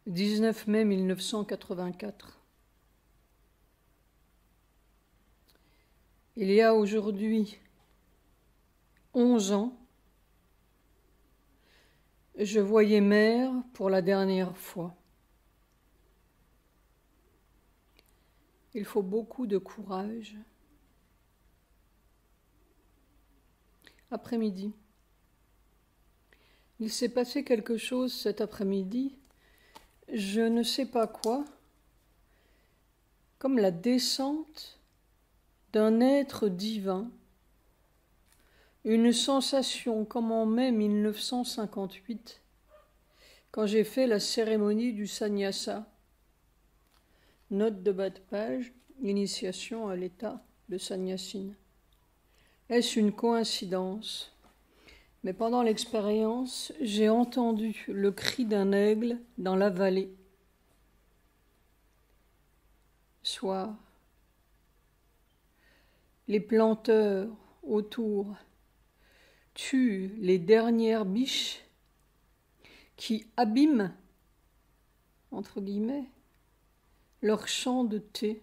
19 mai 1984. Il y a aujourd'hui 11 ans, je voyais mère pour la dernière fois. Il faut beaucoup de courage. Après-midi. Il s'est passé quelque chose cet après-midi, je ne sais pas quoi, comme la descente d'un être divin, une sensation comme en mai 1958, quand j'ai fait la cérémonie du sannyasa. Note de bas de page, initiation à l'état de sannyasine. Est-ce une coïncidence ? Mais pendant l'expérience, j'ai entendu le cri d'un aigle dans la vallée. Soir. Les planteurs autour tuent les dernières biches qui abîment, entre guillemets, leur champ de thé.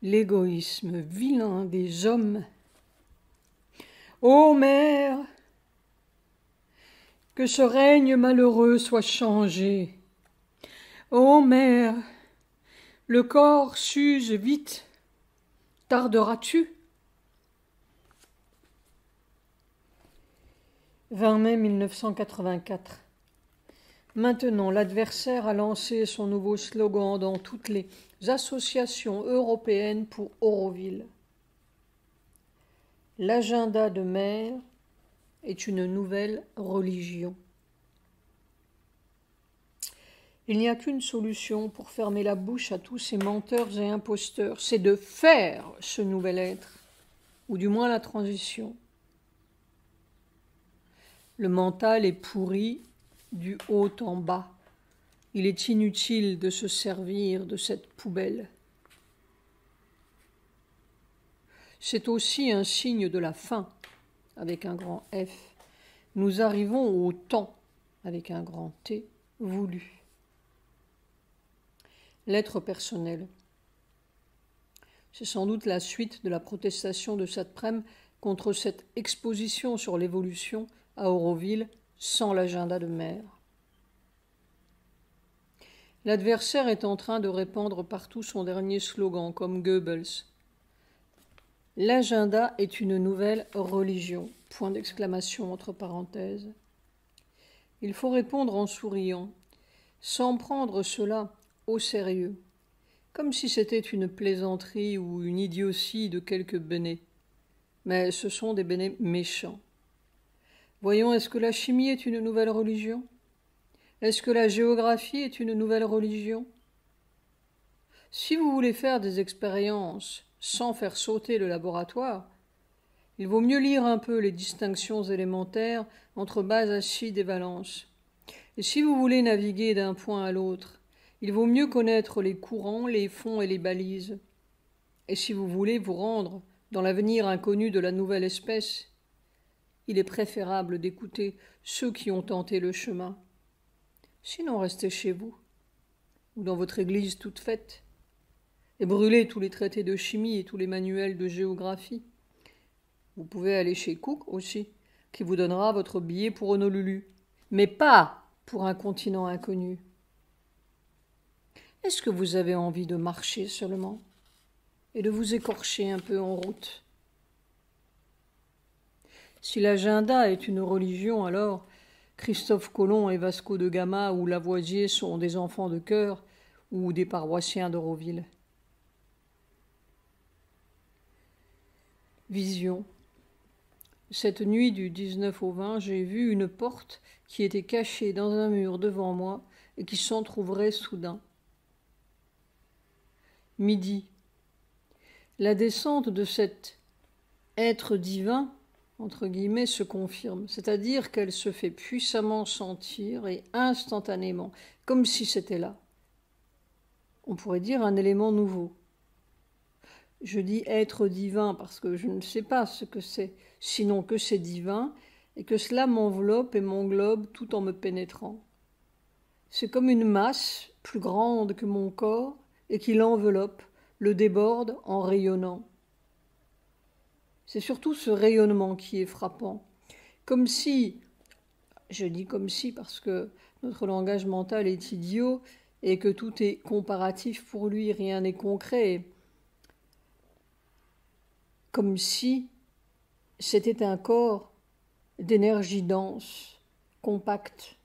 L'égoïsme vilain des hommes. Ô mère, que ce règne malheureux soit changé. Ô mère, le corps s'use vite. Tarderas-tu ? 20 mai 1984. Maintenant, l'adversaire a lancé son nouveau slogan dans toutes les associations européennes pour Auroville. L'agenda de mère est une nouvelle religion. Il n'y a qu'une solution pour fermer la bouche à tous ces menteurs et imposteurs, c'est de faire ce nouvel être, ou du moins la transition. Le mental est pourri du haut en bas. Il est inutile de se servir de cette poubelle. C'est aussi un signe de la fin, avec un grand F. Nous arrivons au temps, avec un grand T, voulu. L'être personnel. C'est sans doute la suite de la protestation de cet après-midi contre cette exposition sur l'évolution à Auroville sans l'agenda de mère. L'adversaire est en train de répandre partout son dernier slogan, comme Goebbels. L'agenda est une nouvelle religion. Point d'exclamation entre parenthèses. Il faut répondre en souriant, sans prendre cela au sérieux, comme si c'était une plaisanterie ou une idiotie de quelques bénés. Mais ce sont des bénés méchants. Voyons, est-ce que la chimie est une nouvelle religion ? Est-ce que la géographie est une nouvelle religion ? Si vous voulez faire des expériences sans faire sauter le laboratoire, il vaut mieux lire un peu les distinctions élémentaires entre base acide et valence. Et si vous voulez naviguer d'un point à l'autre, il vaut mieux connaître les courants, les fonds et les balises. Et si vous voulez vous rendre dans l'avenir inconnu de la nouvelle espèce, il est préférable d'écouter ceux qui ont tenté le chemin. Sinon, restez chez vous, ou dans votre église toute faite, et brûlez tous les traités de chimie et tous les manuels de géographie. Vous pouvez aller chez Cook aussi, qui vous donnera votre billet pour Honolulu, mais pas pour un continent inconnu. Est-ce que vous avez envie de marcher seulement et de vous écorcher un peu en route ? Si l'agenda est une religion, alors Christophe Colomb et Vasco de Gama ou Lavoisier sont des enfants de chœur ou des paroissiens d'Auroville. Vision. Cette nuit du 19 au 20, j'ai vu une porte qui était cachée dans un mur devant moi et qui s'entr'ouvrait soudain. Midi. La descente de cet être divin, entre guillemets, se confirme, c'est-à-dire qu'elle se fait puissamment sentir et instantanément, comme si c'était là. On pourrait dire un élément nouveau. Je dis être divin parce que je ne sais pas ce que c'est, sinon que c'est divin et que cela m'enveloppe et m'englobe tout en me pénétrant. C'est comme une masse plus grande que mon corps et qui l'enveloppe, le déborde en rayonnant. C'est surtout ce rayonnement qui est frappant. Comme si, je dis comme si parce que notre langage mental est idiot et que tout est comparatif pour lui, rien n'est concret. Comme si c'était un corps d'énergie dense, compacte,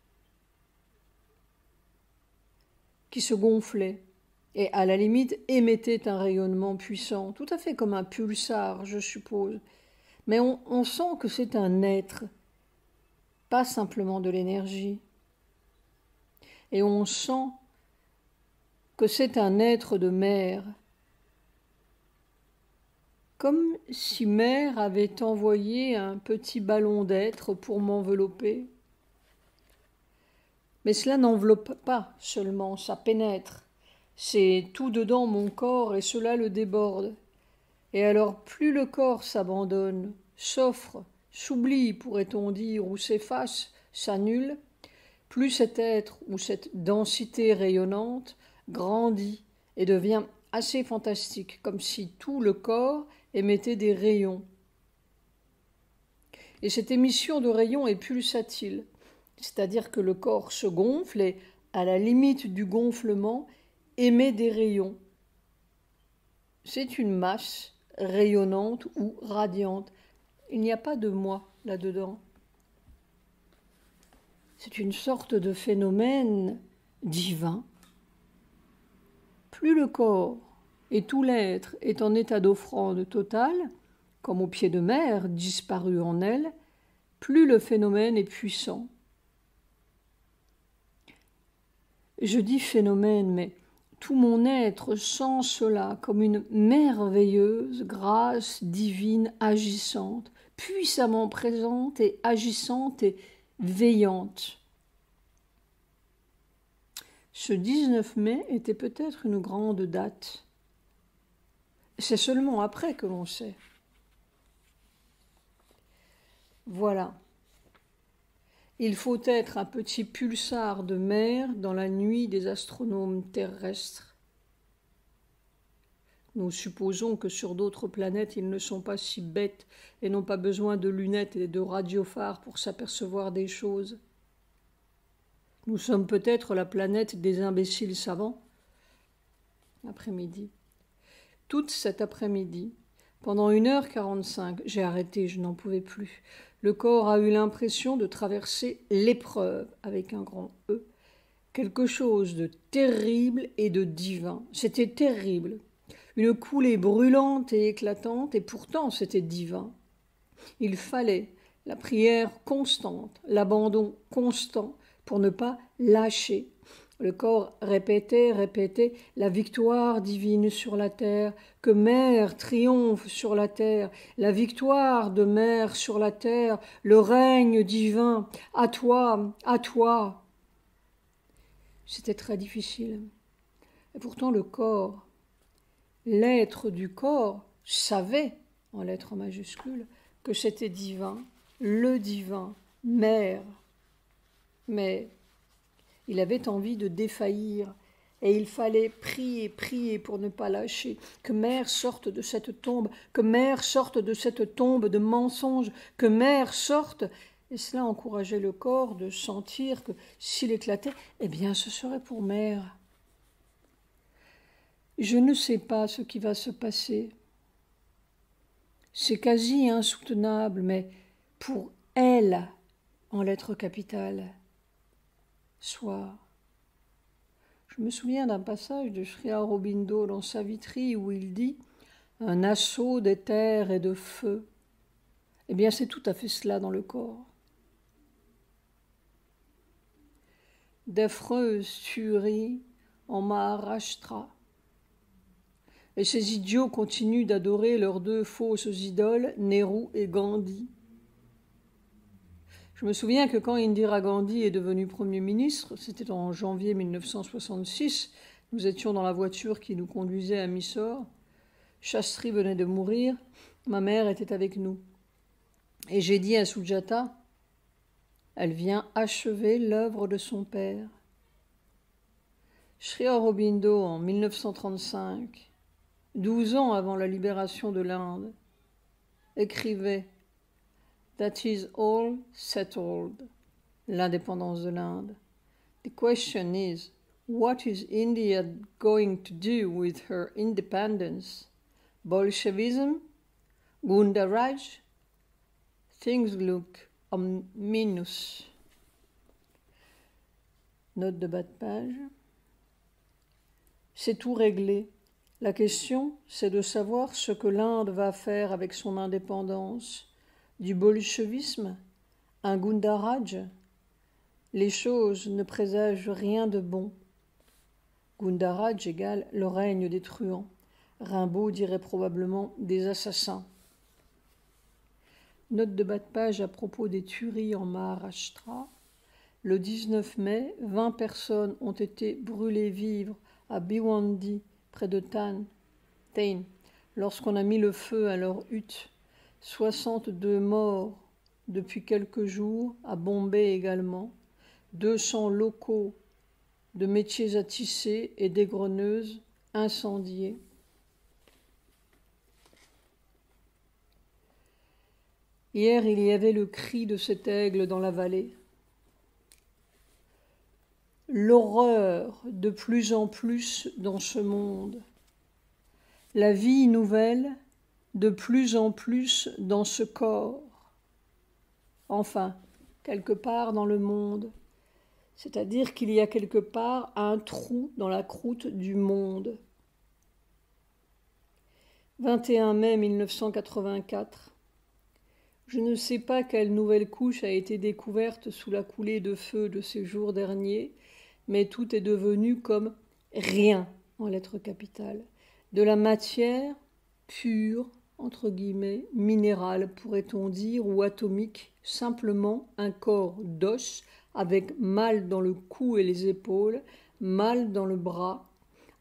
qui se gonflait et à la limite émettait un rayonnement puissant, tout à fait comme un pulsar, je suppose. Mais on sent que c'est un être, pas simplement de l'énergie. Et on sent que c'est un être de mer, comme si mer avait envoyé un petit ballon d'être pour m'envelopper. Mais cela n'enveloppe pas seulement, ça pénètre. C'est tout dedans mon corps et cela le déborde. Et alors plus le corps s'abandonne, s'offre, s'oublie, pourrait-on dire, ou s'efface, s'annule, plus cet être ou cette densité rayonnante grandit et devient assez fantastique, comme si tout le corps émettait des rayons. Et cette émission de rayons est pulsatile, c'est-à-dire que le corps se gonfle et, à la limite du gonflement, émet des rayons. C'est une masse rayonnante ou radiante. Il n'y a pas de moi là-dedans. C'est une sorte de phénomène divin. Plus le corps et tout l'être est en état d'offrande totale, comme au pied de mer, disparu en elle, plus le phénomène est puissant. Je dis phénomène, mais tout mon être sent cela comme une merveilleuse grâce divine agissante, puissamment présente et agissante et veillante. Ce 19 mai était peut-être une grande date. C'est seulement après que l'on sait. Voilà. Il faut être un petit pulsar de mer dans la nuit des astronomes terrestres. Nous supposons que sur d'autres planètes, ils ne sont pas si bêtes et n'ont pas besoin de lunettes et de radiophares pour s'apercevoir des choses. Nous sommes peut-être la planète des imbéciles savants. Après-midi. Toute cet après-midi, pendant 1h45, j'ai arrêté, je n'en pouvais plus. Le corps a eu l'impression de traverser l'épreuve, avec un grand E. Quelque chose de terrible et de divin. C'était terrible. Une coulée brûlante et éclatante, et pourtant c'était divin. Il fallait la prière constante, l'abandon constant, pour ne pas lâcher. Le corps répétait la victoire divine sur la terre, que mer triomphe sur la terre, la victoire de mer sur la terre, le règne divin, à toi, à toi. C'était très difficile. Et pourtant le corps, l'être du corps, savait, en lettres majuscules, que c'était divin, le divin, mer. Mais il avait envie de défaillir et il fallait prier, prier pour ne pas lâcher, que mer sorte de cette tombe, que mer sorte de cette tombe de mensonges, que mer sorte. Et cela encourageait le corps de sentir que s'il éclatait, eh bien ce serait pour mer. Je ne sais pas ce qui va se passer. C'est quasi insoutenable, mais pour elle, en lettres capitales, soir. Je me souviens d'un passage de Sri Aurobindo dans Savitri où il dit « un assaut d'éther et de feu ». Eh bien, c'est tout à fait cela dans le corps. D'affreuses tueries en Maharashtra. Et ces idiots continuent d'adorer leurs deux fausses idoles, Nehru et Gandhi. Je me souviens que quand Indira Gandhi est devenue Premier ministre, c'était en janvier 1966, nous étions dans la voiture qui nous conduisait à Mysore. Shastri venait de mourir, ma mère était avec nous. Et j'ai dit à Sujata, elle vient achever l'œuvre de son père. Sri Aurobindo, en 1935, 12 ans avant la libération de l'Inde, écrivait « That is all settled », l'indépendance de l'Inde. The question is, what is India going to do with her independence? Bolshevism? Gundaraj? Things look ominous. Note de bas de page. C'est tout réglé. La question, c'est de savoir ce que l'Inde va faire avec son indépendance. Du bolchevisme? Un Gundaraj? Les choses ne présagent rien de bon. Gundaraj égale le règne des truands. Rimbaud dirait probablement des assassins. Note de bas de page à propos des tueries en Maharashtra. Le 19 mai, 20 personnes ont été brûlées vives à Bhiwandi, près de Tain, lorsqu'on a mis le feu à leur hutte. 62 morts depuis quelques jours, à Bombay également. 200 locaux de métiers à tisser et d'égreneuses incendiés. Hier, il y avait le cri de cet aigle dans la vallée. L'horreur de plus en plus dans ce monde. La vie nouvelle de plus en plus dans ce corps. Enfin, quelque part dans le monde. C'est-à-dire qu'il y a quelque part un trou dans la croûte du monde. 21 mai 1984. Je ne sais pas quelle nouvelle couche a été découverte sous la coulée de feu de ces jours derniers, mais tout est devenu comme rien en lettres capitales. De la matière pure, entre guillemets, minérale pourrait-on dire, ou atomique, simplement un corps d'os avec mal dans le cou et les épaules, mal dans le bras,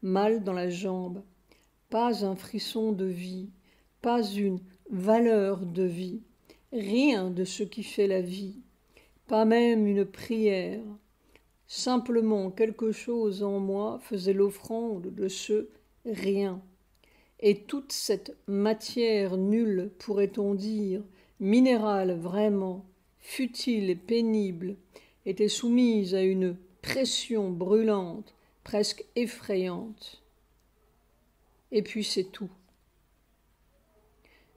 mal dans la jambe. Pas un frisson de vie, pas une valeur de vie, rien de ce qui fait la vie, pas même une prière. Simplement quelque chose en moi faisait l'offrande de ce rien. Et toute cette matière nulle, pourrait-on dire, minérale vraiment, futile et pénible, était soumise à une pression brûlante, presque effrayante. Et puis c'est tout.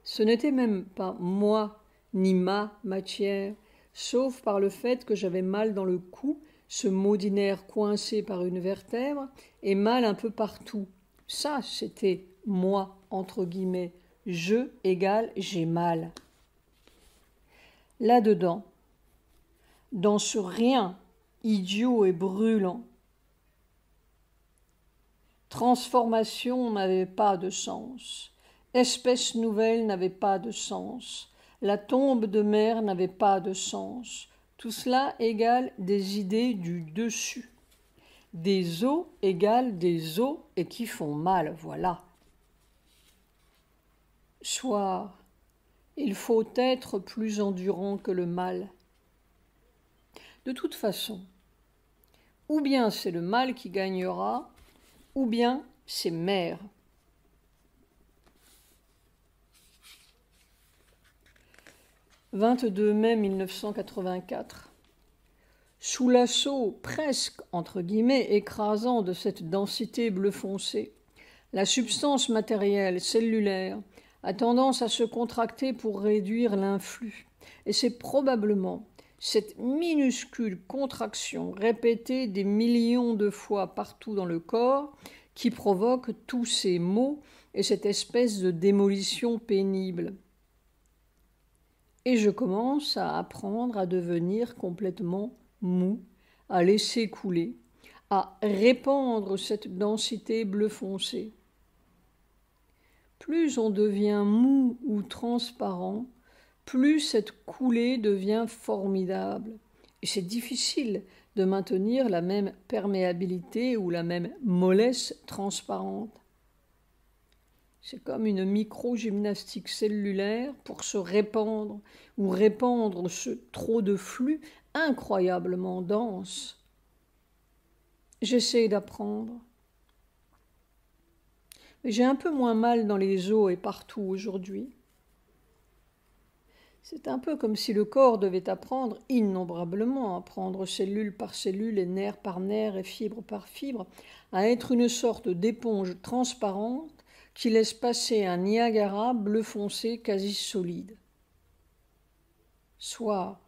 Ce n'était même pas moi, ni ma matière, sauf par le fait que j'avais mal dans le cou, ce maudit nerf coincé par une vertèbre, et mal un peu partout. Ça, c'était moi, entre guillemets. Je égale j'ai mal. Là-dedans, dans ce rien idiot et brûlant, transformation n'avait pas de sens, espèce nouvelle n'avait pas de sens, la tombe de mer n'avait pas de sens. Tout cela égale des idées du dessus. Des os égale des os et qui font mal, voilà. Soir, il faut être plus endurant que le mal. De toute façon, ou bien c'est le mal qui gagnera, ou bien c'est mer. « 22 mai 1984. Sous l'assaut presque, entre guillemets, écrasant de cette densité bleu foncé, la substance matérielle, cellulaire, a tendance à se contracter pour réduire l'influx. Et c'est probablement cette minuscule contraction répétée des millions de fois partout dans le corps qui provoque tous ces maux et cette espèce de démolition pénible. Et je commence à apprendre à devenir complètement mou, à laisser couler, à répandre cette densité bleu foncé. Plus on devient mou ou transparent, plus cette coulée devient formidable. Et c'est difficile de maintenir la même perméabilité ou la même mollesse transparente. C'est comme une micro-gymnastique cellulaire pour se répandre ou répandre ce trop de flux incroyablement dense. J'essaie d'apprendre. Mais j'ai un peu moins mal dans les os et partout aujourd'hui. C'est un peu comme si le corps devait apprendre innombrablement, apprendre cellule par cellule et nerf par nerf et fibre par fibre, à être une sorte d'éponge transparente qui laisse passer un Niagara bleu foncé quasi solide. Soit,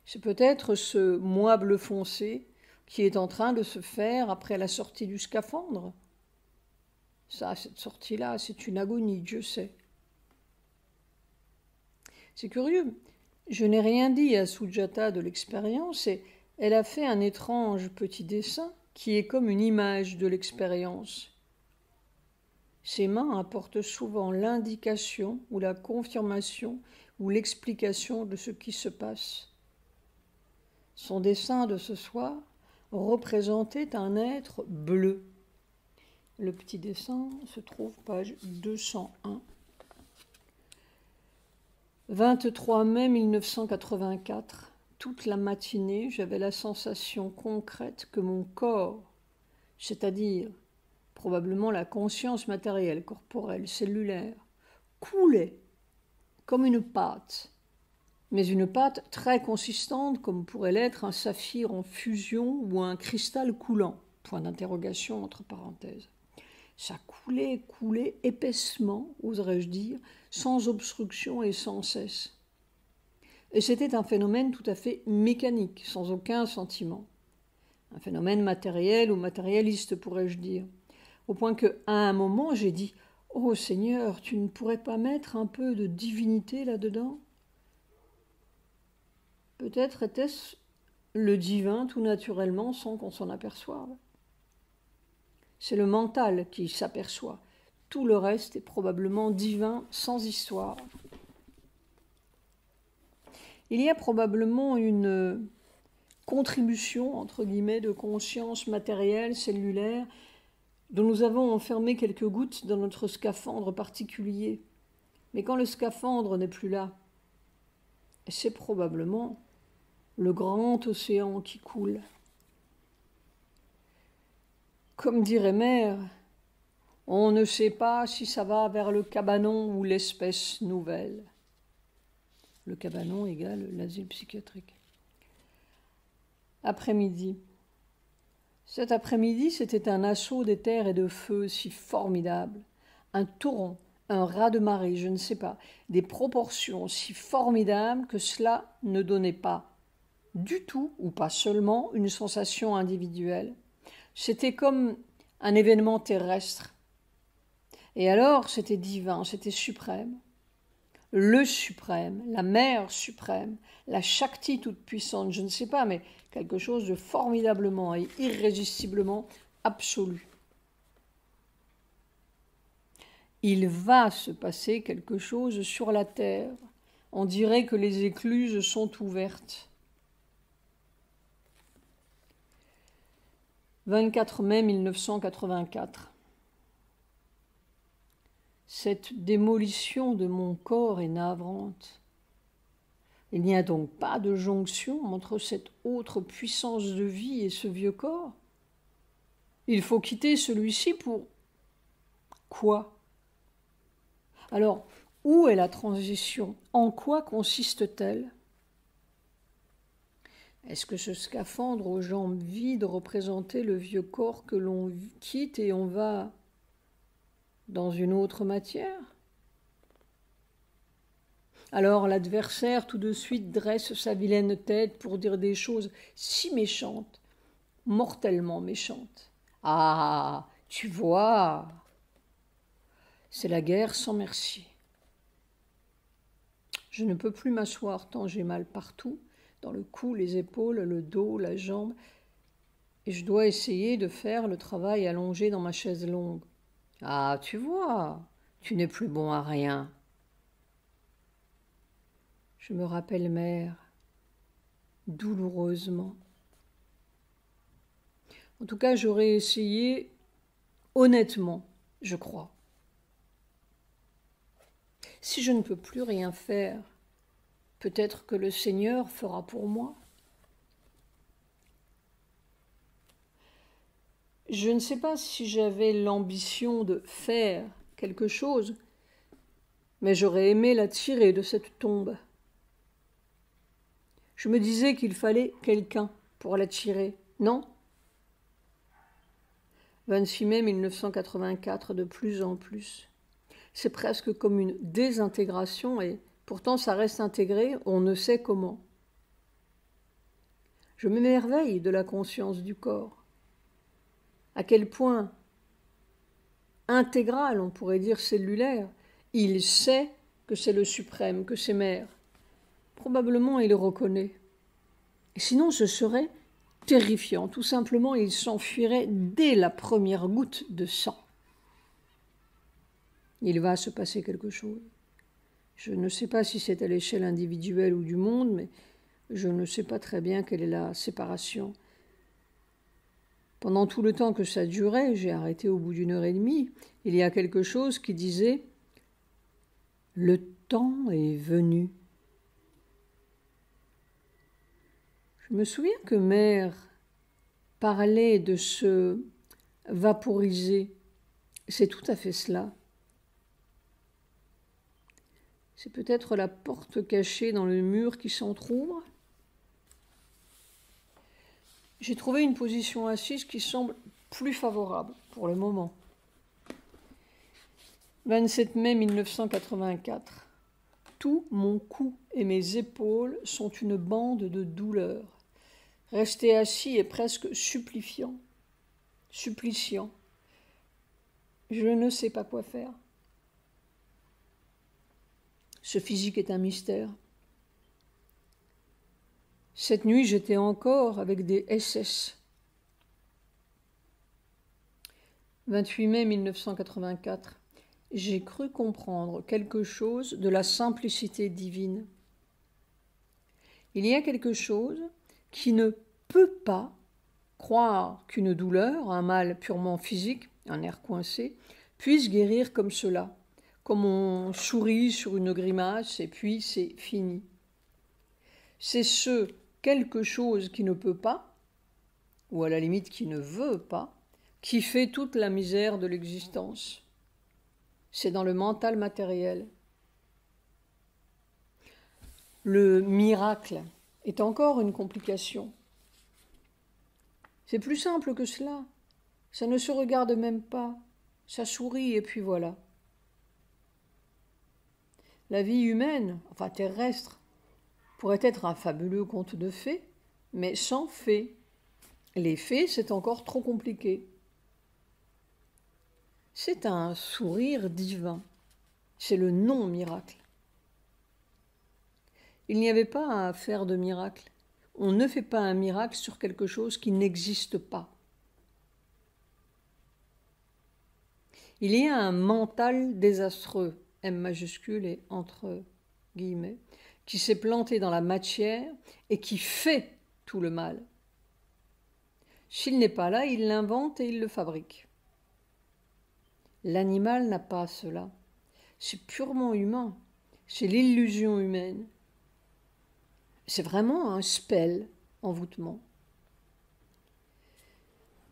c'est peut-être ce moi bleu foncé qui est en train de se faire après la sortie du scaphandre. Ça, cette sortie-là, c'est une agonie, Dieu sait. C'est curieux, je n'ai rien dit à Sujata de l'expérience et elle a fait un étrange petit dessin qui est comme une image de l'expérience. Ses mains apportent souvent l'indication ou la confirmation ou l'explication de ce qui se passe. Son dessin de ce soir représentait un être bleu. Le petit dessin se trouve page 201. 23 mai 1984, toute la matinée, j'avais la sensation concrète que mon corps, c'est-à-dire probablement la conscience matérielle, corporelle, cellulaire, coulait comme une pâte, mais une pâte très consistante comme pourrait l'être un saphir en fusion ou un cristal coulant, point d'interrogation entre parenthèses. Ça coulait épaissement, oserais-je dire, sans obstruction et sans cesse. Et c'était un phénomène tout à fait mécanique, sans aucun sentiment. Un phénomène matériel ou matérialiste, pourrais-je dire. Au point qu'à un moment, j'ai dit « Oh Seigneur, tu ne pourrais pas mettre un peu de divinité là-dedans ?» Peut-être était-ce le divin tout naturellement sans qu'on s'en aperçoive. C'est le mental qui s'aperçoit. Tout le reste est probablement divin, sans histoire. Il y a probablement une contribution, entre guillemets, de conscience matérielle, cellulaire, dont nous avons enfermé quelques gouttes dans notre scaphandre particulier. Mais quand le scaphandre n'est plus là, c'est probablement le grand océan qui coule. Comme dirait Mère, on ne sait pas si ça va vers le cabanon ou l'espèce nouvelle. Le cabanon égale l'asile psychiatrique. Après-midi. Cet après-midi, c'était un assaut d'éther et de feu si formidable. Un torrent, un raz-de-marée, je ne sais pas, des proportions si formidables que cela ne donnait pas du tout, ou pas seulement, une sensation individuelle. C'était comme un événement terrestre. Et alors, c'était divin, c'était suprême. Le suprême, la mère suprême, la Shakti toute puissante, je ne sais pas, mais quelque chose de formidablement et irrésistiblement absolu. Il va se passer quelque chose sur la terre. On dirait que les écluses sont ouvertes. 24 mai 1984. Cette démolition de mon corps est navrante. Il n'y a donc pas de jonction entre cette autre puissance de vie et ce vieux corps. Il faut quitter celui-ci pour quoi? Alors, où est la transition? En quoi consiste-t-elle? Est-ce que ce scaphandre aux jambes vides représentait le vieux corps que l'on quitte et on va dans une autre matière? Alors l'adversaire tout de suite dresse sa vilaine tête pour dire des choses si méchantes, mortellement méchantes. Ah, tu vois, c'est la guerre sans merci. Je ne peux plus m'asseoir tant j'ai mal partout, dans le cou, les épaules, le dos, la jambe, et je dois essayer de faire le travail allongé dans ma chaise longue. Ah, tu vois, tu n'es plus bon à rien. Je me rappelle Mère, douloureusement. En tout cas, j'aurais essayé honnêtement, je crois. Si je ne peux plus rien faire, peut-être que le Seigneur fera pour moi. Je ne sais pas si j'avais l'ambition de faire quelque chose, mais j'aurais aimé la tirer de cette tombe. Je me disais qu'il fallait quelqu'un pour la tirer, non ? 26 mai 1984, de plus en plus. C'est presque comme une désintégration et pourtant ça reste intégré, on ne sait comment. Je m'émerveille de la conscience du corps. À quel point intégral, on pourrait dire cellulaire, il sait que c'est le suprême, que c'est mère. Probablement il le reconnaît. Et sinon ce serait terrifiant. Tout simplement, il s'enfuirait dès la première goutte de sang. Il va se passer quelque chose. Je ne sais pas si c'est à l'échelle individuelle ou du monde, mais je ne sais pas très bien quelle est la séparation. Pendant tout le temps que ça durait, j'ai arrêté au bout d'1 heure et demie, il y a quelque chose qui disait « Le temps est venu ». Je me souviens que mère parlait de se vaporiser. C'est tout à fait cela. C'est peut-être la porte cachée dans le mur qui s'entrouvre. J'ai trouvé une position assise qui semble plus favorable pour le moment. 27 mai 1984. Tout mon cou et mes épaules sont une bande de douleur. Rester assis est presque suppliciant. Je ne sais pas quoi faire. Ce physique est un mystère. Cette nuit, j'étais encore avec des SS. 28 mai 1984. J'ai cru comprendre quelque chose de la simplicité divine. Il y a quelque chose qui ne peut pas croire qu'une douleur, un mal purement physique, un nerf coincé, puisse guérir comme cela, comme on sourit sur une grimace et puis c'est fini. C'est ce quelque chose qui ne peut pas, ou à la limite qui ne veut pas, qui fait toute la misère de l'existence. C'est dans le mental matériel. Le miracle est encore une complication. C'est plus simple que cela. Ça ne se regarde même pas. Ça sourit et puis voilà. La vie humaine, enfin terrestre, pourrait être un fabuleux conte de fées, mais sans fées. Les fées, c'est encore trop compliqué. C'est un sourire divin. C'est le non-miracle. Il n'y avait pas à faire de miracle. On ne fait pas un miracle sur quelque chose qui n'existe pas. Il y a un mental désastreux, M majuscule et entre guillemets, qui s'est planté dans la matière et qui fait tout le mal. S'il n'est pas là, il l'invente et il le fabrique. L'animal n'a pas cela. C'est purement humain. C'est l'illusion humaine. C'est vraiment un spell, envoûtement.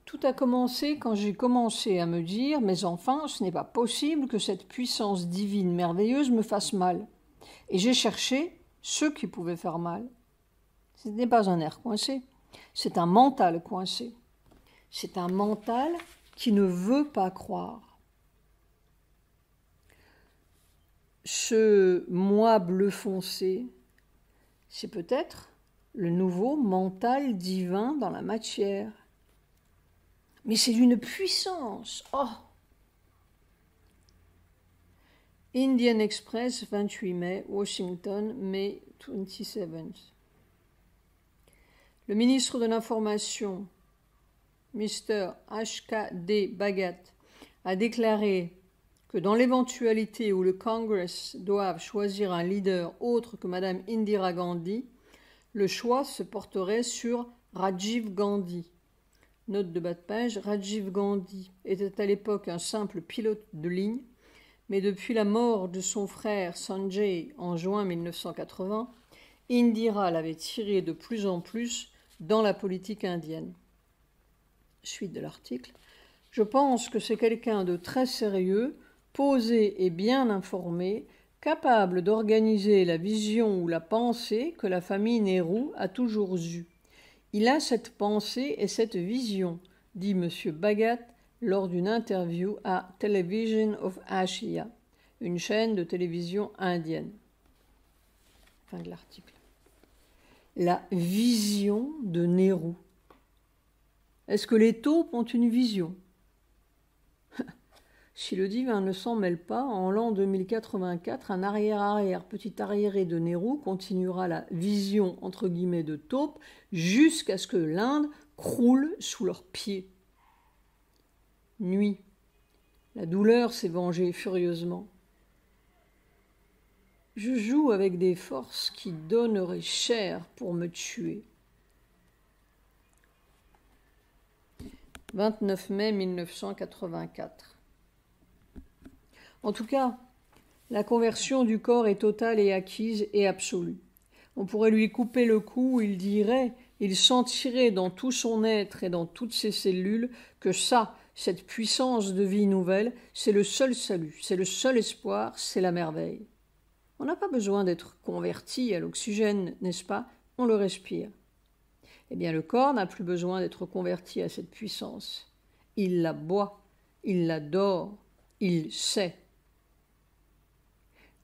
Tout a commencé quand j'ai commencé à me dire « Mais enfin, ce n'est pas possible que cette puissance divine merveilleuse me fasse mal. » Et j'ai cherché ceux qui pouvaient faire mal. Ce n'est pas un nerf coincé, c'est un mental coincé. C'est un mental qui ne veut pas croire. Ce moi bleu foncé, c'est peut-être le nouveau mental divin dans la matière. Mais c'est d'une puissance. Oh! Indian Express, 28 mai, Washington, mai 27th. Le ministre de l'Information, Mr. H.K.D. Bhagat, a déclaré que dans l'éventualité où le Congress doive choisir un leader autre que Mme Indira Gandhi, le choix se porterait sur Rajiv Gandhi. Note de bas de page, Rajiv Gandhi était à l'époque un simple pilote de ligne, mais depuis la mort de son frère Sanjay en juin 1980, Indira l'avait tiré de plus en plus dans la politique indienne. Suite de l'article. Je pense que c'est quelqu'un de très sérieux, posé et bien informé, capable d'organiser la vision ou la pensée que la famille Nehru a toujours eue. Il a cette pensée et cette vision, dit M. Bhagat lors d'une interview à Television of Asia, une chaîne de télévision indienne. Fin de l'article. La vision de Nehru. Est-ce que les taupes ont une vision? Si le divin ne s'en mêle pas, en l'an 2084, un petit arriéré de Nehru continuera la vision entre guillemets de taupe jusqu'à ce que l'Inde croule sous leurs pieds. Nuit. La douleur s'est vengée furieusement. Je joue avec des forces qui donneraient cher pour me tuer. 29 mai 1984. En tout cas, la conversion du corps est totale et acquise et absolue. On pourrait lui couper le cou, il dirait, il sentirait dans tout son être et dans toutes ses cellules que cette puissance de vie nouvelle, c'est le seul salut, c'est le seul espoir, c'est la merveille. On n'a pas besoin d'être converti à l'oxygène, n'est-ce pas? On le respire. Eh bien, le corps n'a plus besoin d'être converti à cette puissance. Il la boit, il l'adore, il sait.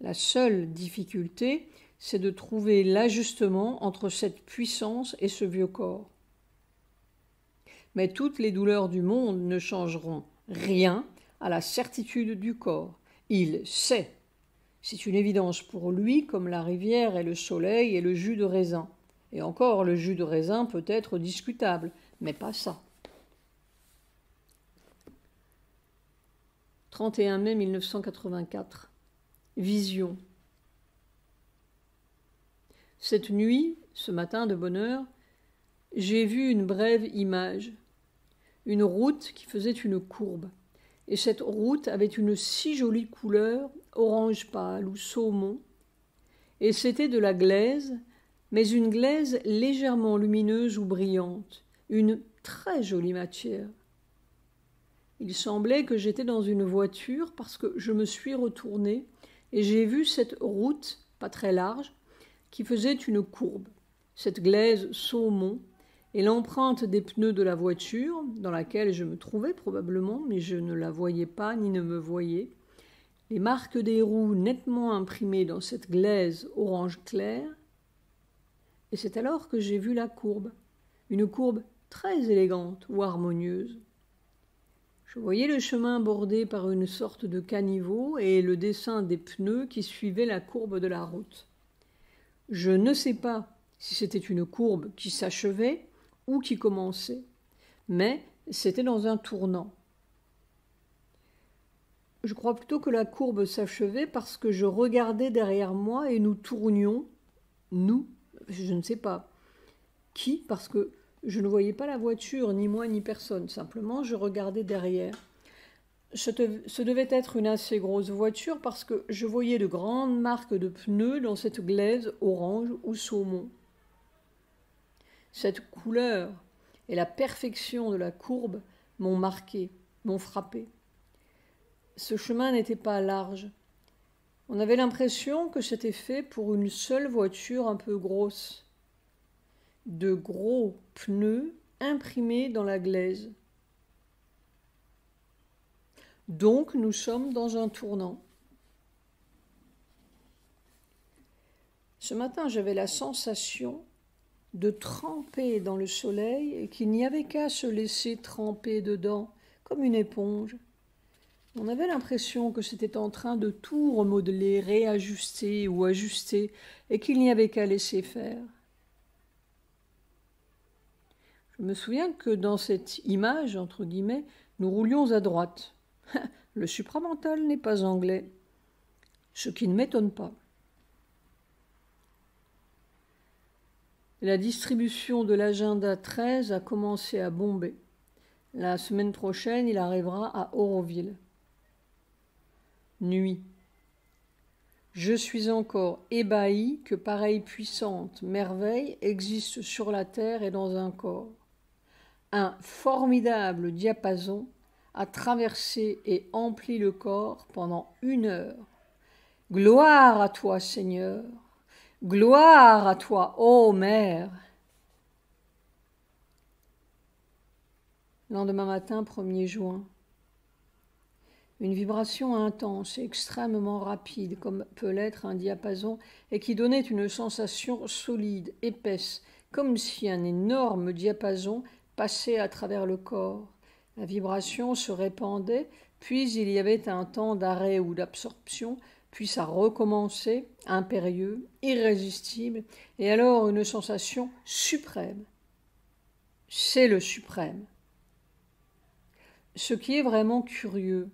La seule difficulté, c'est de trouver l'ajustement entre cette puissance et ce vieux corps. Mais toutes les douleurs du monde ne changeront rien à la certitude du corps. Il sait. C'est une évidence pour lui, comme la rivière et le soleil et le jus de raisin. Et encore, le jus de raisin peut être discutable, mais pas ça. 31 mai 1984. Vision. Cette nuit, ce matin de bonne heure, j'ai vu une brève image, une route qui faisait une courbe. Et cette route avait une si jolie couleur, orange pâle ou saumon, et c'était de la glaise, mais une glaise légèrement lumineuse ou brillante, une très jolie matière. Il semblait que j'étais dans une voiture parce que je me suis retournée et j'ai vu cette route, pas très large, qui faisait une courbe, cette glaise saumon, et l'empreinte des pneus de la voiture, dans laquelle je me trouvais probablement, mais je ne la voyais pas ni ne me voyais, les marques des roues nettement imprimées dans cette glaise orange clair, et c'est alors que j'ai vu la courbe, une courbe très élégante ou harmonieuse. Je voyais le chemin bordé par une sorte de caniveau et le dessin des pneus qui suivaient la courbe de la route. Je ne sais pas si c'était une courbe qui s'achevait ou qui commençait, mais c'était dans un tournant. Je crois plutôt que la courbe s'achevait parce que je regardais derrière moi et nous tournions, nous, je ne sais pas qui, parce que je ne voyais pas la voiture, ni moi, ni personne. Simplement, je regardais derrière. Ce devait être une assez grosse voiture parce que je voyais de grandes marques de pneus dans cette glaise orange ou saumon. Cette couleur et la perfection de la courbe m'ont marqué, m'ont frappé. Ce chemin n'était pas large. On avait l'impression que c'était fait pour une seule voiture un peu grosse. De gros pneus imprimés dans la glaise. Donc nous sommes dans un tournant. Ce matin, j'avais la sensation de tremper dans le soleil et qu'il n'y avait qu'à se laisser tremper dedans, comme une éponge. On avait l'impression que c'était en train de tout remodeler, réajuster ou ajuster, et qu'il n'y avait qu'à laisser faire. Je me souviens que dans cette image, entre guillemets, nous roulions à droite. Le supramental n'est pas anglais, ce qui ne m'étonne pas. La distribution de l'agenda 13 a commencé à Bombay. La semaine prochaine, il arrivera à Auroville. Nuit. Je suis encore ébahi que pareille puissante merveille existe sur la terre et dans un corps. Un formidable diapason a traversé et empli le corps pendant 1 heure. Gloire à toi, Seigneur! Gloire à toi, ô Mère! Lendemain matin, 1er juin. Une vibration intense et extrêmement rapide, comme peut l'être un diapason, et qui donnait une sensation solide, épaisse, comme si un énorme diapason passait à travers le corps. La vibration se répandait, puis il y avait un temps d'arrêt ou d'absorption, puis ça recommençait, impérieux, irrésistible, et alors une sensation suprême. C'est le suprême. Ce qui est vraiment curieux,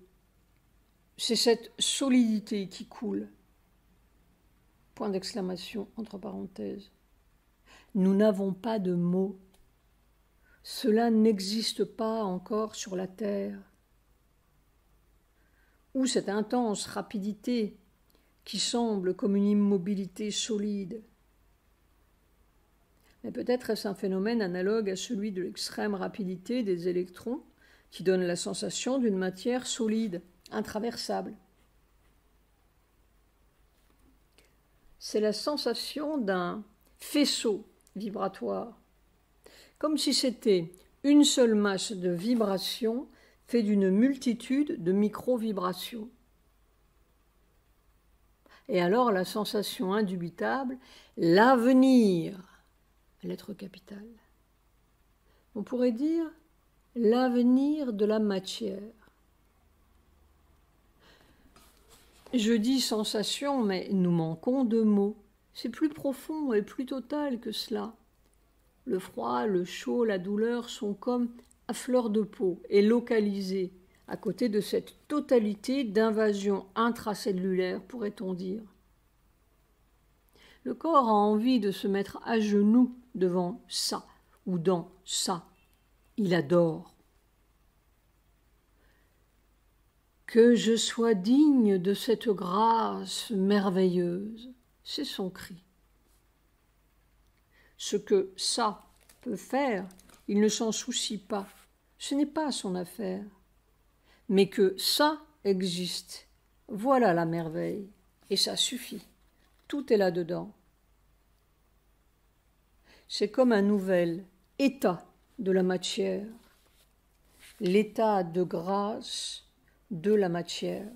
c'est cette solidité qui coule. Point d'exclamation entre parenthèses. Nous n'avons pas de mots. Cela n'existe pas encore sur la terre. Ou cette intense rapidité qui semble comme une immobilité solide. Mais peut-être est-ce un phénomène analogue à celui de l'extrême rapidité des électrons qui donne la sensation d'une matière solide, intraversable. C'est la sensation d'un faisceau vibratoire, comme si c'était une seule masse de vibrations faite d'une multitude de micro-vibrations. Et alors la sensation indubitable, l'avenir, lettre capitale. On pourrait dire l'avenir de la matière. Je dis sensation, mais nous manquons de mots. C'est plus profond et plus total que cela. Le froid, le chaud, la douleur sont comme à fleur de peau et localisés à côté de cette totalité d'invasion intracellulaire, pourrait-on dire. Le corps a envie de se mettre à genoux devant ça ou dans ça. Il adore. Que je sois digne de cette grâce merveilleuse, c'est son cri. Ce que ça peut faire, il ne s'en soucie pas, ce n'est pas son affaire. Mais que ça existe, voilà la merveille, et ça suffit, tout est là-dedans. C'est comme un nouvel état de la matière, l'état de grâce de la matière.